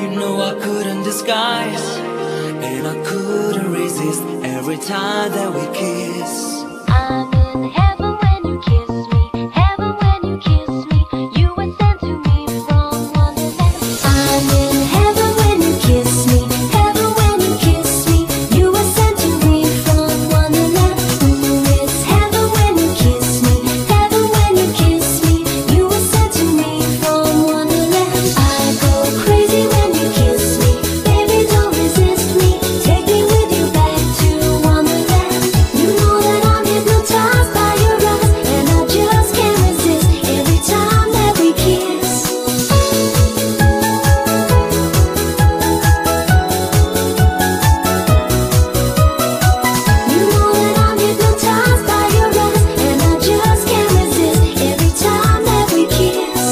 You know I couldn't disguise, and I couldn't resist every time that we kiss. I'm in heaven when you kiss me, heaven when you kiss me. You were sent to me from Wonderland. I'm in heaven when you kiss me, heaven when you kiss me. You were sent to me from Wonderland. Ooh, it's heaven when you kiss me, heaven when you kiss me. You were sent to me from Wonderland. I go crazy when you kiss me, baby don't resist me. Take me with you back to Wonderland. You know that I'm hypnotized by your eyes, and I just can't resist every time that we kiss. You know that I'm hypnotized by your eyes, and I just can't resist every time that we kiss.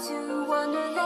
To Wonderland.